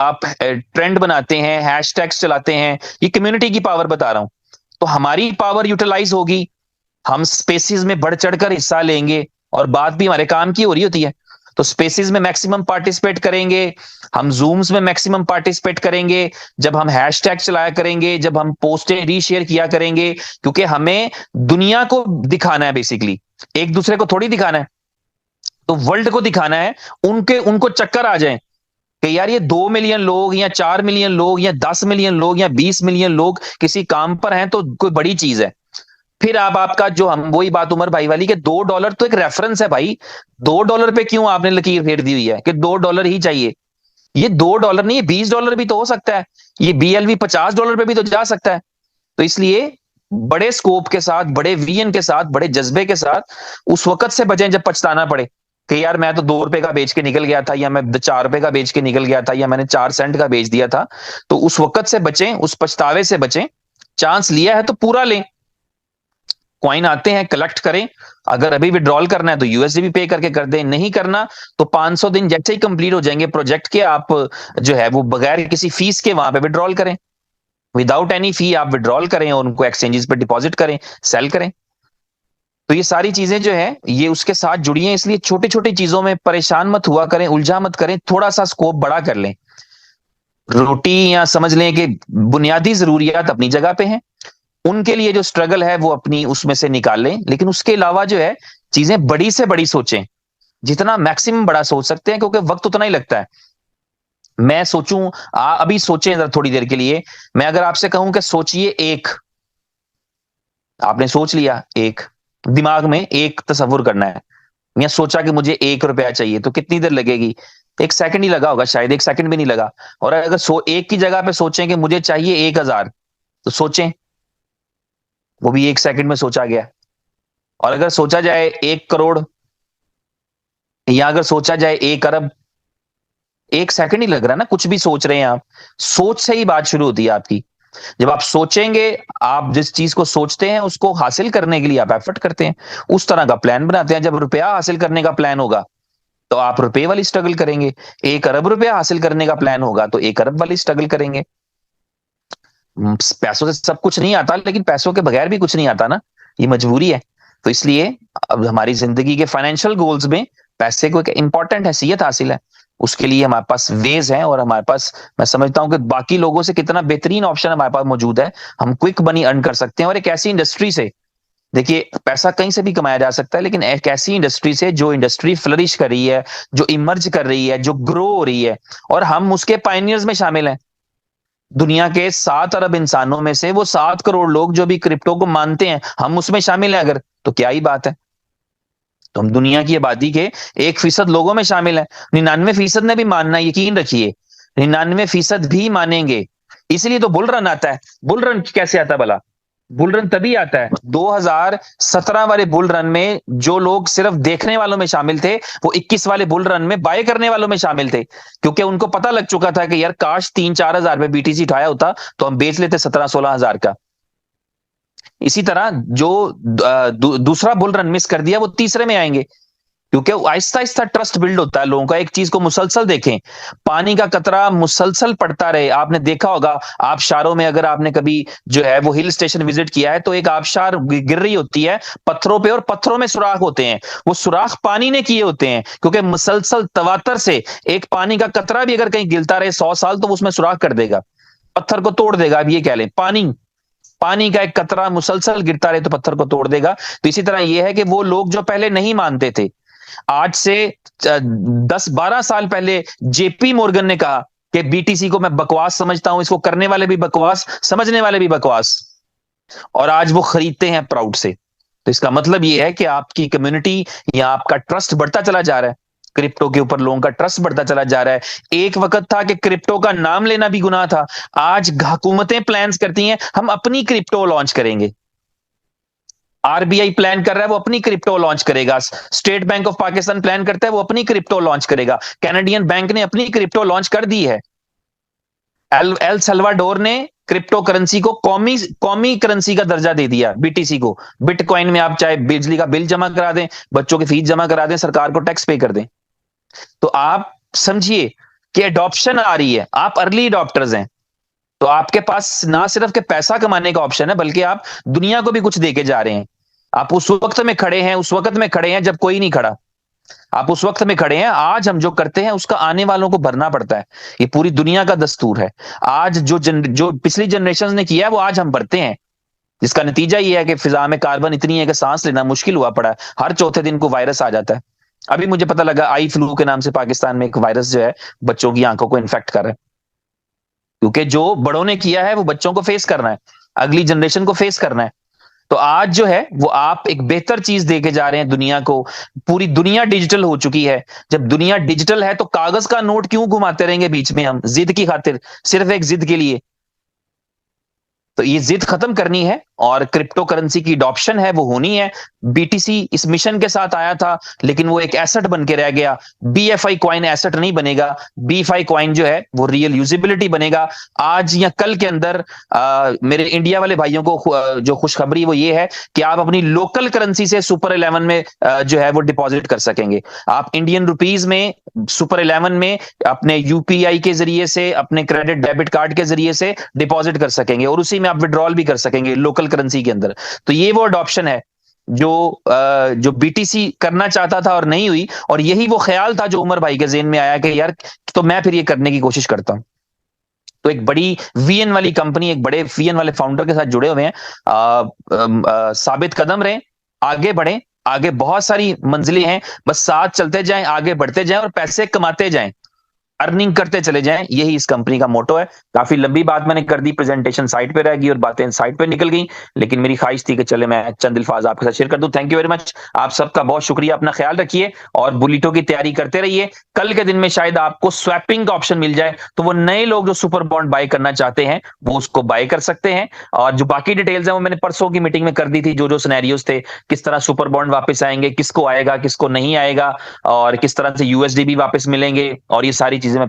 आप ट्रेंड बनाते हैं, हैशटैग्स चलाते हैं, ये कम्युनिटी की पावर बता रहा हूं। तो हमारी पावर यूटिलाइज होगी, हम स्पेसिस में बढ़ चढ़कर हिस्सा लेंगे, और बात भी हमारे काम की हो रही होती है। तो स्पेसिस में मैक्सिमम पार्टिसिपेट करेंगे, हम जूम्स में मैक्सिमम पार्टिसिपेट करेंगे, जब हम हैशटैग चलाया करेंगे, जब हम पोस्टें रीशेयर किया करेंगे, क्योंकि हमें दुनिया को दिखाना है बेसिकली, एक दूसरे को थोड़ी दिखाना है। तो वर्ल्ड को दिखाना है, उनके उनको चक्कर आ जाए कि यार ये 2 मिलियन लोग या 4 मिलियन लोग या 10 मिलियन लोग या 20 मिलियन लोग किसी काम पर हैं, तो कोई बड़ी चीज है। फिर आप आपका जो हम वही बात उमर भाई वाली कि $2 तो एक रेफरेंस है भाई। $2 पे क्यों आपने लकीर फेर दी हुई है कि $2 ही चाहिए? ये $2 नहीं है, $20 भी तो हो सकता है, ये BLV $50 पे भी तो जा सकता है। तो इसलिए बड़े स्कोप के साथ, बड़े विजन के साथ, बड़े जज्बे के साथ उस वक्त से बचें जब पछताना पड़े कि यार मैं तो $2 का बेच के निकल गया था, या मैं $4 का बेच के निकल गया था, या मैंने 4 सेंट का बेच दिया था। तो उस वक्त से बचें, उस पछतावे से बचें। चांस लिया है तो पूरा लें। कॉइन आते हैं, कलेक्ट करें। अगर अभी विड्रॉल करना है तो USD भी पे करके कर दें, नहीं करना तो 500 दिन जैसे ही कंप्लीट हो जाएंगे प्रोजेक्ट के, आप जो है वो बगैर किसी फीस के वहां पे विड्रॉल करें, विदाउट एनी फी आप विड्रॉल करें और उनको एक्सचेंजेस पे डिपॉजिट करें, सेल करें। तो ये सारी चीजें जो है ये उसके साथ जुड़ी हैं, इसलिए छोटी छोटी चीजों में परेशान मत हुआ करें, उलझा मत करें, थोड़ा सा स्कोप बड़ा कर लें। रोटी या समझ लें कि बुनियादी जरूरियात अपनी जगह पे हैं, उनके लिए जो स्ट्रगल है वो अपनी उसमें से निकाल लें, लेकिन उसके अलावा जो है चीजें बड़ी से बड़ी सोचें, जितना मैक्सिमम बड़ा सोच सकते हैं, क्योंकि वक्त उतना ही लगता है। मैं सोचूं, अभी सोचें जरा थोड़ी देर के लिए। मैं अगर आपसे कहूं कि सोचिए एक, आपने सोच लिया एक, दिमाग में एक तस्वुर करना है, मैं सोचा कि मुझे $1 चाहिए, तो कितनी देर लगेगी? 1 सेकंड ही लगा होगा, शायद 1 सेकंड भी नहीं लगा। और अगर एक की जगह पे सोचें कि मुझे चाहिए 1,000, तो सोचें, वो भी 1 सेकंड में सोचा गया। और अगर सोचा जाए 1 करोड़, या अगर सोचा जाए 1 अरब, 1 सेकंड ही लग रहा है ना, कुछ भी सोच रहे हैं आप, सोच से ही बात शुरू होती है आपकी। जब आप सोचेंगे, आप जिस चीज को सोचते हैं उसको हासिल करने के लिए आप एफर्ट करते हैं, उस तरह का प्लान बनाते हैं। जब रुपया हासिल करने का प्लान होगा तो आप रुपए वाली स्ट्रगल करेंगे, 1 अरब रुपया हासिल करने का प्लान होगा तो 1 अरब वाली स्ट्रगल करेंगे। पैसों से सब कुछ नहीं आता, लेकिन पैसों के बगैर भी कुछ नहीं आता ना, ये मजबूरी है। तो इसलिए अब हमारी जिंदगी के फाइनेंशियल गोल्स में पैसे को एक इंपॉर्टेंट हैसियत हासिल है, उसके लिए हमारे पास वेज हैं, और हमारे पास, मैं समझता हूं कि बाकी लोगों से कितना बेहतरीन ऑप्शन हमारे पास मौजूद है। हम क्विक मनी अर्न कर सकते हैं, और एक ऐसी इंडस्ट्री से, देखिए पैसा कहीं से भी कमाया जा सकता है, लेकिन एक ऐसी इंडस्ट्री से जो इंडस्ट्री फ्लरिश कर रही है, जो इमर्ज कर रही है, जो ग्रो हो रही है, और हम उसके पायनियर्स में शामिल हैं। दुनिया के 7 अरब इंसानों में से वो 7 करोड़ लोग जो भी क्रिप्टो को मानते हैं, हम उसमें शामिल हैं अगर, तो क्या ही बात है। तो हम दुनिया की आबादी के 1% लोगों में शामिल हैं। 99% ने भी मानना, यकीन रखिए, 99% भी मानेंगे। इसलिए तो बुल रन आता है। बुल रन कैसे आता है भला? बुल रन तभी आता है, 2017 वाले बुल रन में जो लोग सिर्फ देखने वालों में शामिल थे, वो 21 वाले बुल रन में बाय करने वालों में शामिल थे, क्योंकि उनको पता लग चुका था कि यार काश 3-4 हजार पे BTC उठाया होता तो हम बेच लेते 17-16 हजार का। इसी तरह जो दूसरा बुल रन मिस कर दिया, वो तीसरे में आएंगे, क्योंकि आहिस्ता आहिस्ता ट्रस्ट बिल्ड होता है लोगों का। एक चीज को मुसलसल देखें, पानी का कतरा मुसलसल पड़ता रहे। आपने देखा होगा आबशारों में, अगर आपने कभी जो है वो हिल स्टेशन विजिट किया है, तो एक आबशार गिर रही होती है पत्थरों पे, और पत्थरों में सुराख होते हैं। वो सुराख पानी ने किए होते हैं, क्योंकि मुसलसल तवातर से एक पानी का कतरा भी अगर कहीं गिरता रहे 100 साल, तो उसमें सुराख कर देगा, पत्थर को तोड़ देगा। अब ये कह लें, पानी पानी का एक कतरा मुसलसल गिरता रहे तो पत्थर को तोड़ देगा। तो इसी तरह यह है कि वो लोग जो पहले नहीं मानते थे, आज से 10-12 साल पहले JP मोर्गन ने कहा कि BTC को मैं बकवास समझता हूं, इसको करने वाले भी बकवास, समझने वाले भी बकवास, और आज वो खरीदते हैं प्राउड से। तो इसका मतलब ये है कि आपकी कम्युनिटी या आपका ट्रस्ट बढ़ता चला जा रहा है, क्रिप्टो के ऊपर लोगों का ट्रस्ट बढ़ता चला जा रहा है। एक वक्त था कि क्रिप्टो का नाम लेना भी गुनाह था, आज हुकूमतें प्लान्स करती हैं हम अपनी क्रिप्टो लॉन्च करेंगे। RBI प्लान कर रहा है वो अपनी क्रिप्टो लॉन्च करेगा, state bank of Pakistan plan करता है वो अपनी क्रिप्टो लॉन्च करेगा, कैनेडियन बैंक ने अपनी क्रिप्टो लॉन्च कर दी है, एल सल्वाडोर ने क्रिप्टो करेंसी को कौमी कौमी करेंसी का दर्जा दे दिया, BTC को। बिटकॉइन में आप चाहे बिजली का बिल जमा करा दें, बच्चों की फीस जमा करा दें, सरकार को टैक्स पे कर दें। तो आप समझिए कि एडॉप्शन आ रही है, आप अर्ली अडॉप्टर्स हैं, तो आपके पास ना सिर्फ के पैसा कमाने का ऑप्शन है, बल्कि आप दुनिया को भी कुछ देके जा रहे हैं। आप उस वक्त में खड़े हैं, उस वक्त में खड़े हैं जब कोई नहीं खड़ा। आप उस वक्त में खड़े हैं, आज हम जो करते हैं उसका आने वालों को भरना पड़ता है। ये पूरी दुनिया का दस्तूर है। आज जो पिछली जनरेशन ने किया है वो आज हम भरते हैं, जिसका नतीजा ये है कि फिजा में कार्बन इतनी है कि सांस लेना मुश्किल हुआ पड़ा है। हर चौथे दिन को वायरस आ जाता है। अभी मुझे पता लगा आई फ्लू के नाम से पाकिस्तान में एक वायरस जो है बच्चों की आंखों को इन्फेक्ट कर रहा है, क्योंकि जो बड़ों ने किया है वो बच्चों को फेस करना है, अगली जनरेशन को फेस करना है। तो आज जो है वो आप एक बेहतर चीज देके जा रहे हैं दुनिया को। पूरी दुनिया डिजिटल हो चुकी है। जब दुनिया डिजिटल है तो कागज का नोट क्यों घुमाते रहेंगे बीच में हम, जिद की खातिर, सिर्फ एक जिद के लिए? तो ये जिद खत्म करनी है और क्रिप्टो करेंसी की अडॉप्शन है वो होनी है। बीटीसी इस मिशन के साथ आया था, लेकिन वो एक एसेट बन के रह गया। बीएफआई कॉइन एसेट नहीं बनेगा, बीएफआई कॉइन जो है वो रियल यूजिबिलिटी बनेगा। आज या कल के अंदर मेरे इंडिया वाले भाइयों को जो खुशखबरी वो ये है कि आप अपनी लोकल करेंसी से सुपर 11 में जो है वो डिपॉजिट कर सकेंगे। आप इंडियन रुपीज में सुपर 11 में अपने यूपीआई के जरिए से, अपने क्रेडिट डेबिट कार्ड के जरिए से डिपॉजिट कर सकेंगे, और उसी में आप विड्रॉल भी कर सकेंगे लोकल करेंसी के अंदर। तो ये वो अडॉप्शन है जो बीटीसी करना चाहता था और नहीं हुई, और यही वो ख्याल था जो उमर भाई के जेहन में आया कि यार तो मैं फिर ये करने की कोशिश करता हूं। तो एक बड़ी वीएन वाली कंपनी, एक बड़े वीएन वाले फाउंडर के साथ जुड़े हुए हैं। साबित कदम रहे, आगे बढ़े, आगे बहुत सारी मंजिलें हैं, बस साथ चलते जाएं, आगे बढ़ते जाएं और पैसे कमाते जाएं, अर्निंग करते चले जाएं। यही इस कंपनी का मोटो है। काफी लंबी बात मैंने कर दी, प्रेजेंटेशन साइट पे रह गई और बातें साइट पे निकल गई, लेकिन मेरी ख्वाहिश थी कि चले मैं चंद अल्फाज आपके साथ शेयर कर दूं। थैंक यू वेरी मच, आप सबका बहुत शुक्रिया। अपना ख्याल रखिए और बुलेटो की तैयारी करते रहिए। कल के दिन में शायद आपको स्वैपिंग का ऑप्शन मिल जाए, तो वो नए लोग जो सुपर बॉन्ड बाय करना चाहते हैं वो उसको बाय कर सकते हैं। और जो बाकी डिटेल्स हैं वो मैंने परसों की मीटिंग में कर दी थी, जो जो सिनेरियोज थे, किस तरह सुपर बॉन्ड वापस आएंगे, किसको आएगा किसको नहीं आएगा, और किस तरह से यूएसडी भी वापस मिलेंगे, और ये सारी चीजें मैं